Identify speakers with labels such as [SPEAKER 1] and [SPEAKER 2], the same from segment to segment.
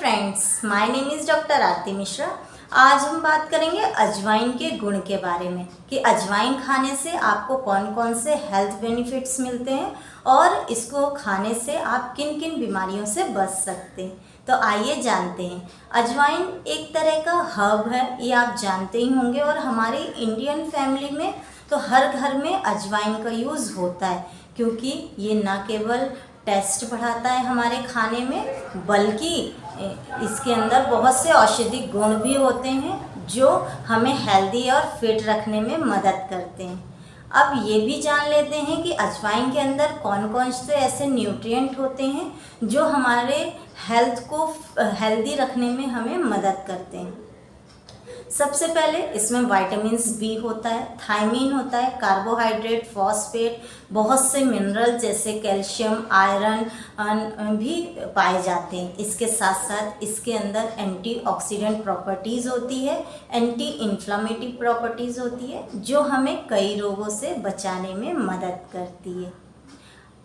[SPEAKER 1] Friends, my name is doctor Aarti Mishra. आज हम बात करेंगे अजवाइन के गुण के बारे में कि अजवाइन खाने से आपको कौन कौन से हेल्थ बेनिफिट्स मिलते हैं और इसको खाने से आप किन किन बीमारियों से बच सकते हैं। तो आइए जानते हैं। अजवाइन एक तरह का हर्ब है, ये आप जानते ही होंगे, और हमारी इंडियन फैमिली में तो हर घर में अजवाइन का यूज़ होता है, क्योंकि ये न केवल टेस्ट बढ़ाता है हमारे खाने में, बल्कि इसके अंदर बहुत से औषधि गुण भी होते हैं जो हमें हेल्दी और फिट रखने में मदद करते हैं। अब ये भी जान लेते हैं कि अजवाइन के अंदर कौन कौन से ऐसे न्यूट्रिएंट होते हैं जो हमारे हेल्थ को हेल्दी रखने में हमें मदद करते हैं। सबसे पहले इसमें विटामिन्स बी होता है, थायमीन होता है, कार्बोहाइड्रेट, फॉस्फेट, बहुत से मिनरल जैसे कैल्शियम, आयरन भी पाए जाते हैं। इसके साथ साथ इसके अंदर एंटीऑक्सीडेंट प्रॉपर्टीज़ होती है, एंटी इन्फ्लामेटरी प्रॉपर्टीज़ होती है, जो हमें कई रोगों से बचाने में मदद करती है।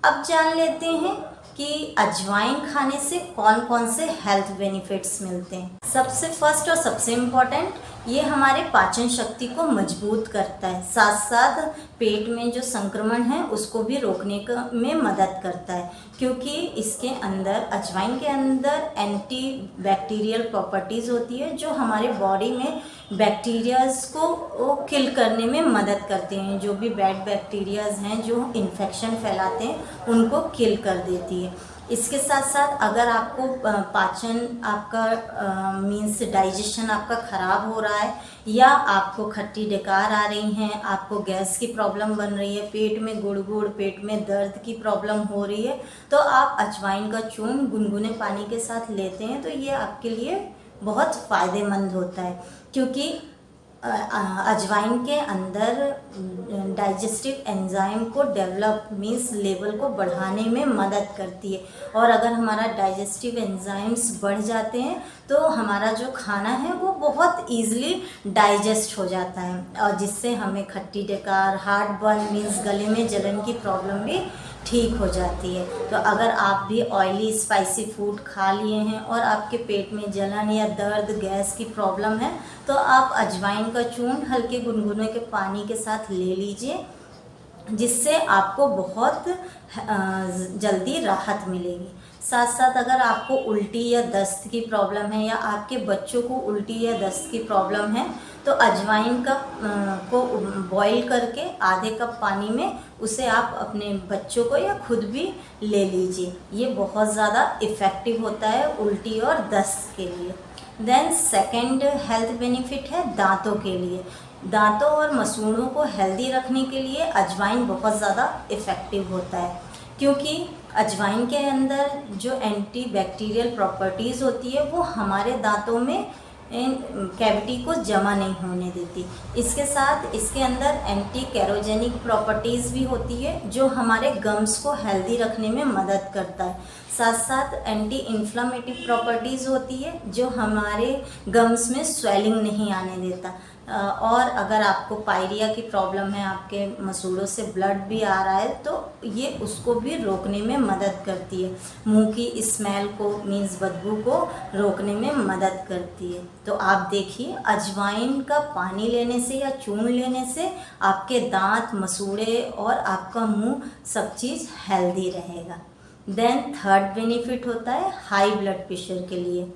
[SPEAKER 1] अब जान लेते हैं कि अजवाइन खाने से कौन कौन से हेल्थ बेनिफिट्स मिलते हैं। सबसे फर्स्ट और सबसे इम्पॉर्टेंट, ये हमारे पाचन शक्ति को मजबूत करता है, साथ साथ पेट में जो संक्रमण है उसको भी रोकने में मदद करता है, क्योंकि इसके अंदर अजवाइन के अंदर एंटी बैक्टीरियल प्रॉपर्टीज़ होती है जो हमारे बॉडी में बैक्टीरियाज को किल करने में मदद करते हैं। जो भी बैड बैक्टीरियाज हैं जो इन्फेक्शन फैलाते हैं उनको किल कर देती है। इसके साथ साथ अगर आपको पाचन आपका मीन्स डाइजेशन आपका ख़राब हो रहा है, या आपको खट्टी डकार आ रही हैं, आपको गैस की प्रॉब्लम बन रही है, पेट में गुड़गुड़, पेट में दर्द की प्रॉब्लम हो रही है, तो आप अजवाइन का चूर्ण गुनगुने पानी के साथ लेते हैं तो ये आपके लिए बहुत फ़ायदेमंद होता है, क्योंकि अजवाइन के अंदर डाइजेस्टिव एंजाइम को डेवलप मीन्स लेवल को बढ़ाने में मदद करती है। और अगर हमारा डाइजेस्टिव एंजाइम्स बढ़ जाते हैं तो हमारा जो खाना है वो बहुत ईजिली डाइजेस्ट हो जाता है, और जिससे हमें खट्टी डकार, हार्ट बर्न मीन्स गले में जलन की प्रॉब्लम भी ठीक हो जाती है। तो अगर आप भी ऑयली स्पाइसी फूड खा लिए हैं और आपके पेट में जलन या दर्द, गैस की प्रॉब्लम है, तो आप अजवाइन का चूर्ण हल्के गुनगुने के पानी के साथ ले लीजिए, जिससे आपको बहुत जल्दी राहत मिलेगी। साथ साथ अगर आपको उल्टी या दस्त की प्रॉब्लम है, या आपके बच्चों को उल्टी या दस्त की प्रॉब्लम है, तो अजवाइन का को बॉईल करके आधे कप पानी में उसे आप अपने बच्चों को या खुद भी ले लीजिए। ये बहुत ज़्यादा इफ़ेक्टिव होता है उल्टी और दस्त के लिए। देन सेकंड हेल्थ बेनिफिट है दांतों के लिए। दांतों और मसूड़ों को हेल्दी रखने के लिए अजवाइन बहुत ज़्यादा इफ़ेक्टिव होता है, क्योंकि अजवाइन के अंदर जो एंटी बैक्टीरियल प्रॉपर्टीज़ होती है वो हमारे दांतों में कैविटी को जमा नहीं होने देती। इसके साथ इसके अंदर एंटी कैरोजेनिक प्रॉपर्टीज़ भी होती है जो हमारे गम्स को हेल्दी रखने में मदद करता है। साथ साथ एंटी इन्फ्लामेटरी प्रॉपर्टीज़ होती है जो हमारे गम्स में स्वेलिंग नहीं आने देता। और अगर आपको पायरिया की प्रॉब्लम है, आपके मसूड़ों से ब्लड भी आ रहा है, तो ये उसको भी रोकने में मदद करती है। मुंह की स्मेल को मीन्स बदबू को रोकने में मदद करती है। तो आप देखिए, अजवाइन का पानी लेने से या चूर्ण लेने से आपके दांत, मसूड़े और आपका मुंह सब चीज़ हेल्दी रहेगा। देन थर्ड बेनिफिट होता है हाई ब्लड प्रेशर के लिए।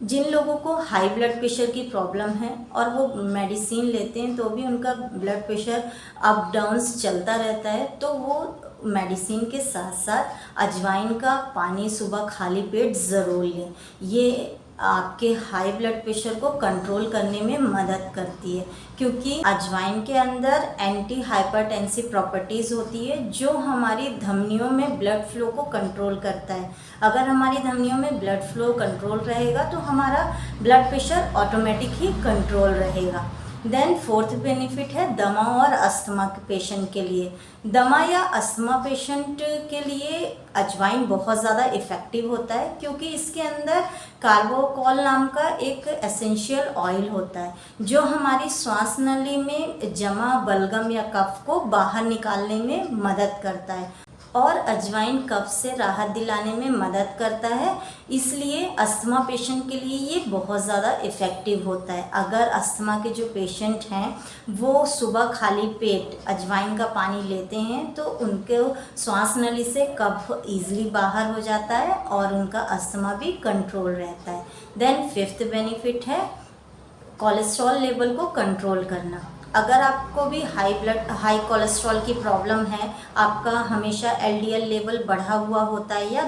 [SPEAKER 1] जिन लोगों को हाई ब्लड प्रेशर की प्रॉब्लम है और वो मेडिसिन लेते हैं तो भी उनका ब्लड प्रेशर अप डाउन्स चलता रहता है, तो वो मेडिसिन के साथ साथ अजवाइन का पानी सुबह खाली पेट ज़रूर लें। ये आपके हाई ब्लड प्रेशर को कंट्रोल करने में मदद करती है, क्योंकि अजवाइन के अंदर एंटी हाइपरटेंसिव प्रॉपर्टीज़ होती है जो हमारी धमनियों में ब्लड फ्लो को कंट्रोल करता है। अगर हमारी धमनियों में ब्लड फ्लो कंट्रोल रहेगा तो हमारा ब्लड प्रेशर ऑटोमेटिक ही कंट्रोल रहेगा। देन फोर्थ बेनिफिट है दमा और अस्थमा के पेशेंट के लिए। दमा या अस्थमा पेशेंट के लिए अजवाइन बहुत ज़्यादा इफ़ेक्टिव होता है, क्योंकि इसके अंदर कार्बोकोल नाम का एक एसेंशियल ऑयल होता है जो हमारी श्वास नली में जमा बलगम या कफ को बाहर निकालने में मदद करता है। और अजवाइन कफ से राहत दिलाने में मदद करता है, इसलिए अस्थमा पेशेंट के लिए ये बहुत ज़्यादा इफ़ेक्टिव होता है। अगर अस्थमा के जो पेशेंट हैं वो सुबह खाली पेट अजवाइन का पानी लेते हैं तो उनके श्वास नली से कफ ईजिली बाहर हो जाता है और उनका अस्थमा भी कंट्रोल रहता है। देन 5th बेनिफिट है कोलेस्ट्रॉल लेवल को कंट्रोल करना। अगर आपको भी हाई कोलेस्ट्रॉल की प्रॉब्लम है, आपका हमेशा LDL लेवल बढ़ा हुआ होता है या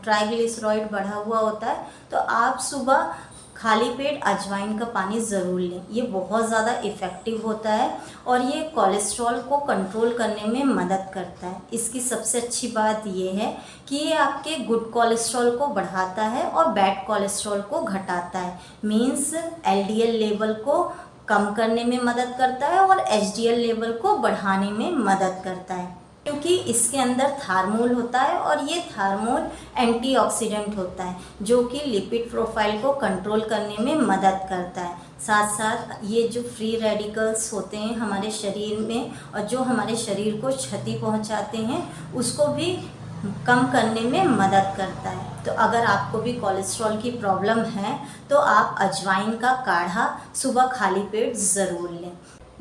[SPEAKER 1] ट्राइग्लिसराइड बढ़ा हुआ होता है, तो आप सुबह खाली पेट अजवाइन का पानी ज़रूर लें। ये बहुत ज़्यादा इफ़ेक्टिव होता है और ये कोलेस्ट्रॉल को कंट्रोल करने में मदद करता है। इसकी सबसे अच्छी बात ये है कि ये आपके गुड कोलेस्ट्रॉल को बढ़ाता है और बैड कोलेस्ट्रॉल को घटाता है। मीन्स LDL लेवल को कम करने में मदद करता है और HDL लेवल को बढ़ाने में मदद करता है, क्योंकि इसके अंदर थार्मोल होता है और ये थार्मोल एंटीऑक्सीडेंट होता है जो कि लिपिड प्रोफाइल को कंट्रोल करने में मदद करता है। साथ साथ ये जो फ्री रेडिकल्स होते हैं हमारे शरीर में और जो हमारे शरीर को क्षति पहुंचाते हैं उसको भी कम करने में मदद करता है। तो अगर आपको भी कोलेस्ट्रॉल की प्रॉब्लम है तो आप अजवाइन का काढ़ा सुबह खाली पेट ज़रूर लें।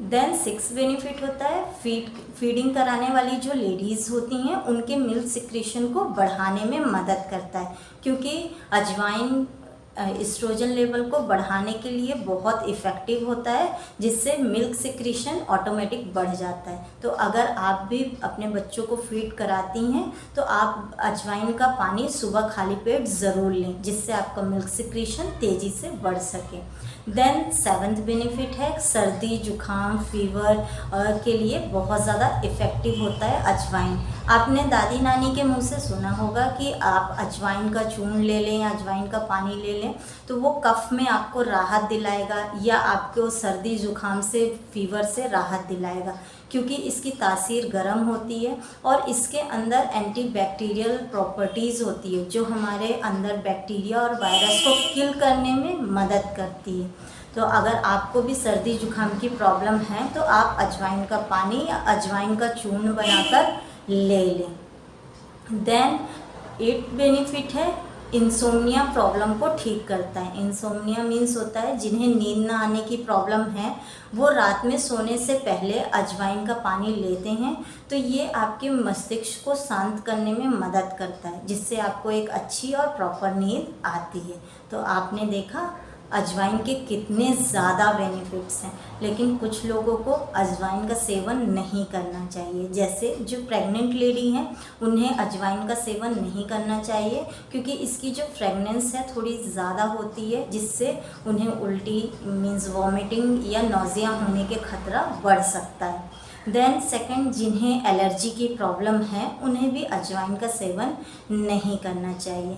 [SPEAKER 1] देन 6th बेनिफिट होता है फीडिंग कराने वाली जो लेडीज़ होती हैं उनके मिल्क सिक्रीशन को बढ़ाने में मदद करता है, क्योंकि अजवाइन एस्ट्रोजन लेवल को बढ़ाने के लिए बहुत इफ़ेक्टिव होता है, जिससे मिल्क सिक्रीशन ऑटोमेटिक बढ़ जाता है। तो अगर आप भी अपने बच्चों को फीड कराती हैं तो आप अजवाइन का पानी सुबह खाली पेट ज़रूर लें, जिससे आपका मिल्क सिक्रीशन तेज़ी से बढ़ सके। देन 7th बेनिफिट है सर्दी जुखाम फीवर के लिए बहुत ज़्यादा इफ़ेक्टिव होता है अजवाइन। आपने दादी नानी के मुंह से सुना होगा कि आप अजवाइन का चूर्ण ले लें, अजवाइन का पानी ले लें तो वो कफ में आपको राहत दिलाएगा या आपको सर्दी जुखाम से फीवर से राहत दिलाएगा, क्योंकि इसकी तासीर गर्म होती है और इसके अंदर एंटीबैक्टीरियल प्रॉपर्टीज़ होती है जो हमारे अंदर बैक्टीरिया और वायरस को किल करने में मदद करती है। तो अगर आपको भी सर्दी जुखाम की प्रॉब्लम है तो आप अजवाइन का पानी या अजवाइन का चूर्ण बनाकर ले लें। देन 8th बेनिफिट है इंसोम्निया प्रॉब्लम को ठीक करता है। इंसोम्निया मीन्स होता है जिन्हें नींद ना आने की प्रॉब्लम है वो रात में सोने से पहले अजवाइन का पानी लेते हैं तो ये आपके मस्तिष्क को शांत करने में मदद करता है, जिससे आपको एक अच्छी और प्रॉपर नींद आती है। तो आपने देखा अजवाइन के कितने ज़्यादा बेनिफिट्स हैं, लेकिन कुछ लोगों को अजवाइन का सेवन नहीं करना चाहिए। जैसे जो प्रेग्नेंट लेडी हैं उन्हें अजवाइन का सेवन नहीं करना चाहिए, क्योंकि इसकी जो फ्रेगनेंस है थोड़ी ज़्यादा होती है, जिससे उन्हें उल्टी मीन्स वॉमिटिंग या नौजिया होने के खतरा बढ़ सकता है। देन सेकंड, जिन्हें एलर्जी की प्रॉब्लम है उन्हें भी अजवाइन का सेवन नहीं करना चाहिए।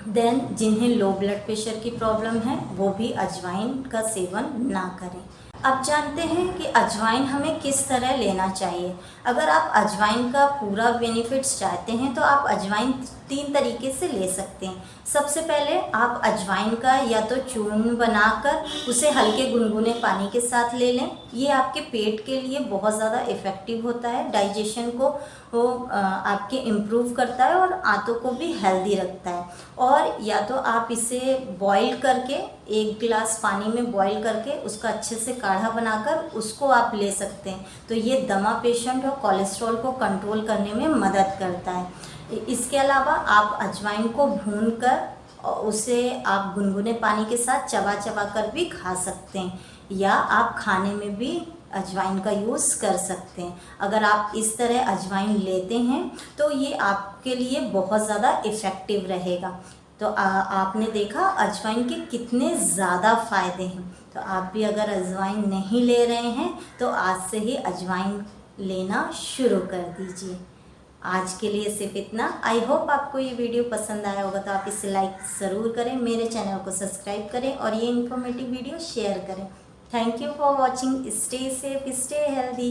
[SPEAKER 1] देन जिन्हें लो ब्लड प्रेशर की प्रॉब्लम है वो भी अजवाइन का सेवन ना करें। अब जानते हैं कि अजवाइन हमें किस तरह लेना चाहिए। अगर आप अजवाइन का पूरा बेनिफिट्स चाहते हैं तो आप अजवाइन 3 तरीके से ले सकते हैं। सबसे पहले आप अजवाइन का या तो चूर्ण बनाकर उसे हल्के गुनगुने पानी के साथ ले लें। ये आपके पेट के लिए बहुत ज़्यादा इफ़ेक्टिव होता है, डाइजेशन को वो आपके इम्प्रूव करता है और आंतों को भी हेल्दी रखता है। और या तो आप इसे बॉईल करके 1 गिलास पानी में बॉईल करके उसका अच्छे से काढ़ा बनाकर उसको आप ले सकते हैं। तो ये दमा पेशेंट और कोलेस्ट्रॉल को कंट्रोल करने में मदद करता है। इसके अलावा आप अजवाइन को भूनकर उसे आप गुनगुने पानी के साथ चबा चबा कर भी खा सकते हैं, या आप खाने में भी अजवाइन का यूज़ कर सकते हैं। अगर आप इस तरह अजवाइन लेते हैं तो ये आपके लिए बहुत ज़्यादा इफ़ेक्टिव रहेगा। तो आपने देखा अजवाइन के कितने ज़्यादा फ़ायदे हैं। तो आप भी अगर अजवाइन नहीं ले रहे हैं तो आज से ही अजवाइन लेना शुरू कर दीजिए। आज के लिए सिर्फ इतना। आई होप आपको ये वीडियो पसंद आया होगा, तो आप इसे लाइक ज़रूर करें, मेरे चैनल को सब्सक्राइब करें और ये इन्फॉर्मेटिव वीडियो शेयर करें। Thank you for watching. Stay safe, stay healthy.